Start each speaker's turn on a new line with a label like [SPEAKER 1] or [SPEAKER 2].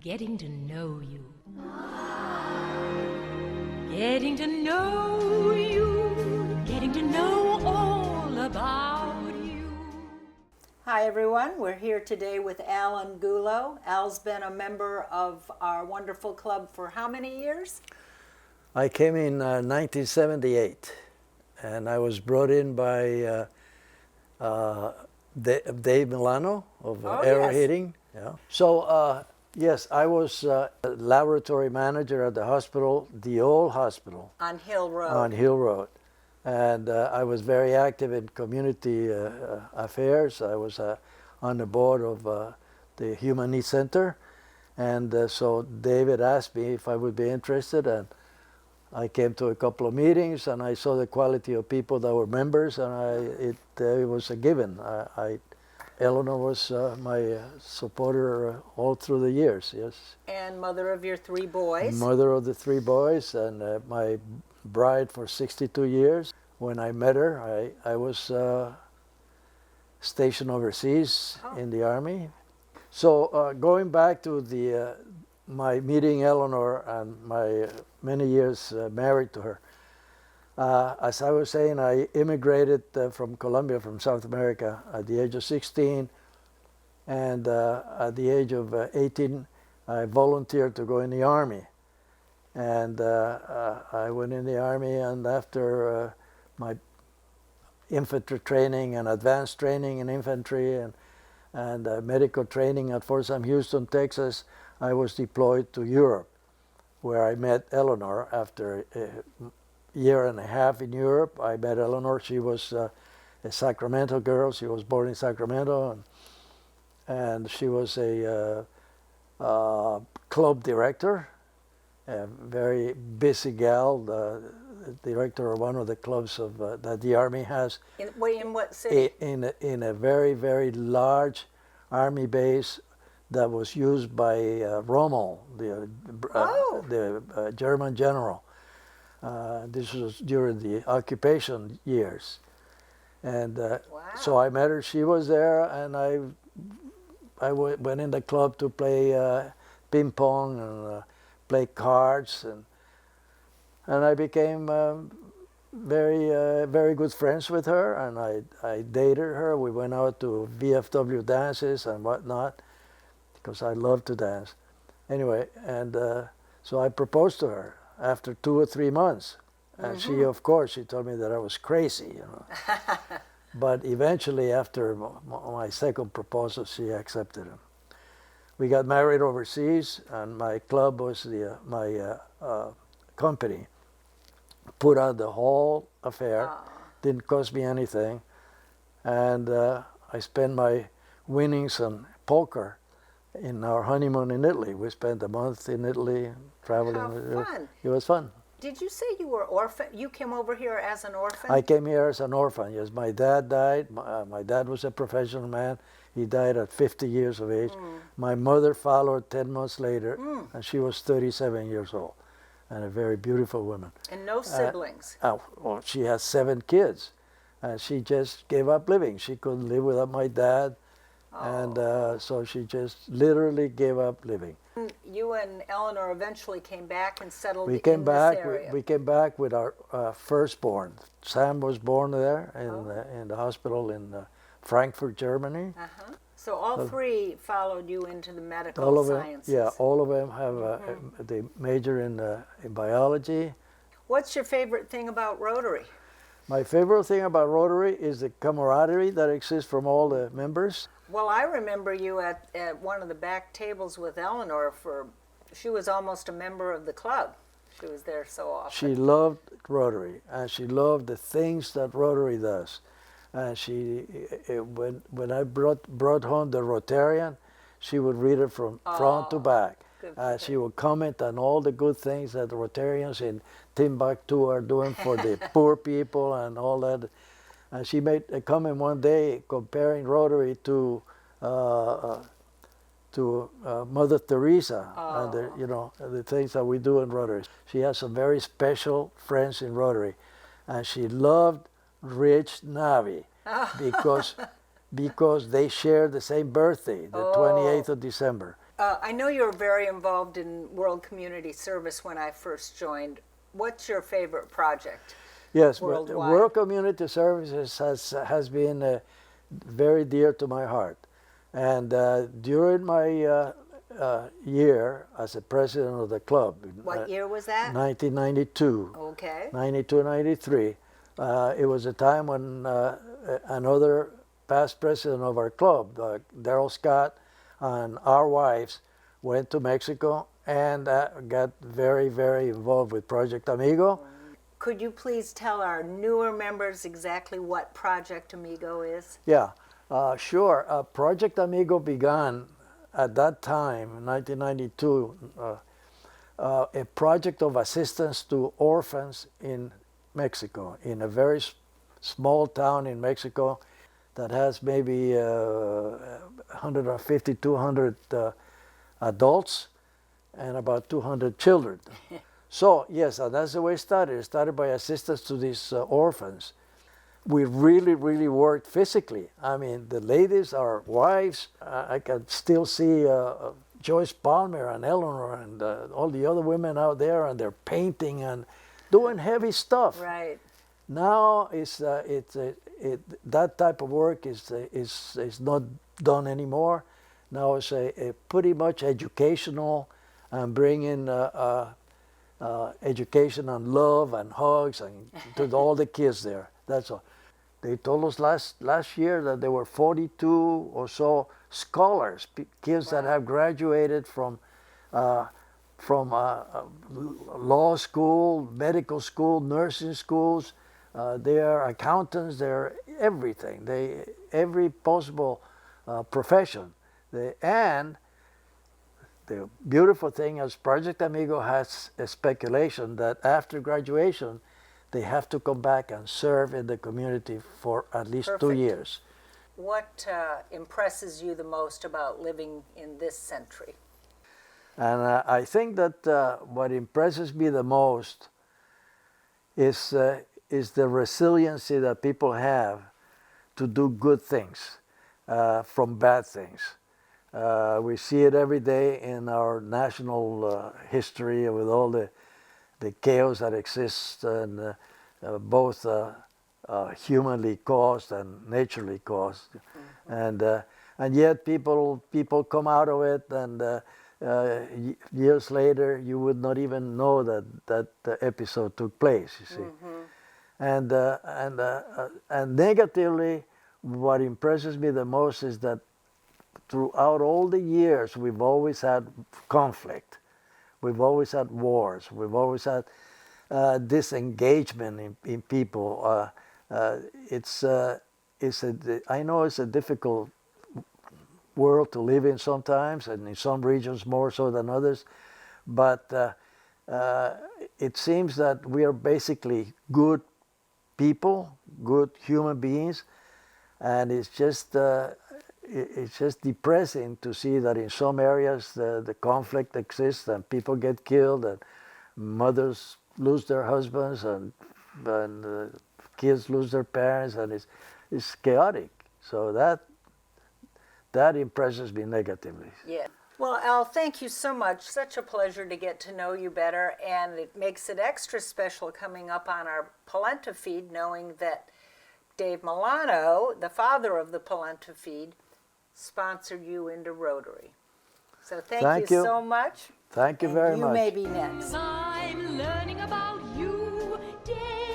[SPEAKER 1] Getting to know you. Getting to know you. Getting to know all about you.
[SPEAKER 2] Hi everyone, we're here today with Al Angulo. Al's been a member of our wonderful club for how many years?
[SPEAKER 3] I came in 1978, and I was brought in by Dave Milano of Aero Heating. Yeah. So, yes, I was a laboratory manager at the hospital, the old hospital.
[SPEAKER 2] On Hill Road.
[SPEAKER 3] On Hill Road. And I was very active in community affairs. I was on the board of the Human Needs Center. And so David asked me if I would be interested, and I came to a couple of meetings, and I saw the quality of people that were members, and it was a given. Elanor was my supporter all through the years, yes.
[SPEAKER 2] And mother of your three boys.
[SPEAKER 3] Mother of the three boys, and my bride for 62 years. When I met her, I was stationed overseas in the Army. So going back to my meeting Elanor and my many years married to her, as I was saying, I immigrated from Colombia, from South America, at the age of 16, and at the age of 18, I volunteered to go in the Army. And I went in the Army, and after my infantry training and advanced training in infantry and medical training at Fort Sam Houston, Texas, I was deployed to Europe, where I met Elanor. After a year and a half in Europe, I met Elanor. She was a Sacramento girl. She was born in Sacramento, and she was a club director, a very busy gal, the director of one of the clubs of that the Army has.
[SPEAKER 2] In what city?
[SPEAKER 3] In a very, very large Army base that was used by Rommel, the German general. This was during the occupation years. And so I met her. She was there, and I went in the club to play ping pong and play cards, and I became very good friends with her, and I dated her. We went out to VFW dances and whatnot, because I love to dance. Anyway, and so I proposed to her after 2 or 3 months, and she, of course, she told me that I was crazy, you know. But eventually, after my second proposal, she accepted him. We got married overseas, and my club was my company. Put out the whole affair. Didn't cost me anything, and I spent my winnings on poker in our honeymoon in Italy. We spent a month in Italy traveling.
[SPEAKER 2] How fun!
[SPEAKER 3] It was fun.
[SPEAKER 2] Did you say you were orphan? You came over here as an orphan?
[SPEAKER 3] I came here as an orphan. Yes, my dad died. My dad was a professional man. He died at 50 years of age. My mother followed 10 months later, and she was 37 years old, and a very beautiful woman.
[SPEAKER 2] And no siblings?
[SPEAKER 3] Well, she has 7 kids, and she just gave up living. She couldn't live without my dad, and so she just literally gave up living.
[SPEAKER 2] You and Elanor eventually came back and settled
[SPEAKER 3] We
[SPEAKER 2] in
[SPEAKER 3] came back.
[SPEAKER 2] this area.
[SPEAKER 3] We came back with our firstborn. Sam was born there in the hospital in Frankfurt, Germany.
[SPEAKER 2] So all three followed you into the medical
[SPEAKER 3] All of
[SPEAKER 2] sciences.
[SPEAKER 3] them, yeah, all of them have they major in biology.
[SPEAKER 2] What's your favorite thing about Rotary?
[SPEAKER 3] My favorite thing about Rotary is the camaraderie that exists from all the members.
[SPEAKER 2] Well, I remember you at one of the back tables with Elanor she was almost a member of the club. She was there so often.
[SPEAKER 3] She loved Rotary, and she loved the things that Rotary does. And when I brought home the Rotarian, she would read it from front to back. She would comment on all the good things that the Rotarians in Timbuktu are doing for the poor people and all that. And she made a comment one day comparing Rotary to Mother Teresa and the things that we do in Rotary. She has some very special friends in Rotary, and she loved Richard Nava because they share the same birthday, the 28th of December.
[SPEAKER 2] I know you were very involved in World Community Service when I first joined. What's your favorite project?
[SPEAKER 3] Yes, but
[SPEAKER 2] Worldwide.
[SPEAKER 3] World Community Services has been very dear to my heart. And during my year as a president of the club,
[SPEAKER 2] What year was that?
[SPEAKER 3] 1992,
[SPEAKER 2] Okay.
[SPEAKER 3] 92, 93, it was a time when another past president of our club, Darrell Scott, and our wives went to Mexico and got very, very involved with Project Amigo.
[SPEAKER 2] Could you please tell our newer members exactly what Project Amigo is?
[SPEAKER 3] Yeah, sure. Project Amigo began at that time, 1992, a project of assistance to orphans in Mexico, in a very small town in Mexico that has maybe 150, 200 adults and about 200 children. So, yes, that's the way it started. It started by assistance to these orphans. We really, really worked physically. I mean, the ladies, our wives, I can still see Joyce Palmer and Elanor and all the other women out there, and they're painting and doing heavy stuff.
[SPEAKER 2] Right.
[SPEAKER 3] Now that type of work is not done anymore. Now it's a pretty much educational and bringing education and love and hugs and to all the kids there. That's all. They told us last year that there were 42 or so scholars, kids that have graduated from law school, medical school, nursing schools. They are accountants. They're everything. Every possible profession. And the beautiful thing is Project Amigo has a speculation that after graduation, they have to come back and serve in the community for at least 2
[SPEAKER 2] Perfect.
[SPEAKER 3] years.
[SPEAKER 2] What impresses you the most about living in this century?
[SPEAKER 3] And I think that what impresses me the most is the resiliency that people have to do good things from bad things. We see it every day in our national history with all the chaos that exists, and both humanly caused and naturally caused. Mm-hmm. And yet people come out of it, and years later you would not even know that episode took place, you see. Mm-hmm. And negatively, what impresses me the most is that throughout all the years we've always had conflict. We've always had wars. We've always had disengagement in people. I know it's a difficult world to live in sometimes, and in some regions more so than others. But it seems that we are basically good people, good human beings, and it's just depressing to see that in some areas the conflict exists and people get killed and mothers lose their husbands and kids lose their parents, and it's chaotic. So that impresses me negatively.
[SPEAKER 2] Yeah. Well, Al, thank you so much. Such a pleasure to get to know you better, and it makes it extra special coming up on our Polenta feed, knowing that Dave Milano, the father of the Polenta feed, sponsored you into Rotary. So thank you so much.
[SPEAKER 3] Thank you very much.
[SPEAKER 2] You may be next.
[SPEAKER 1] I'm learning about you day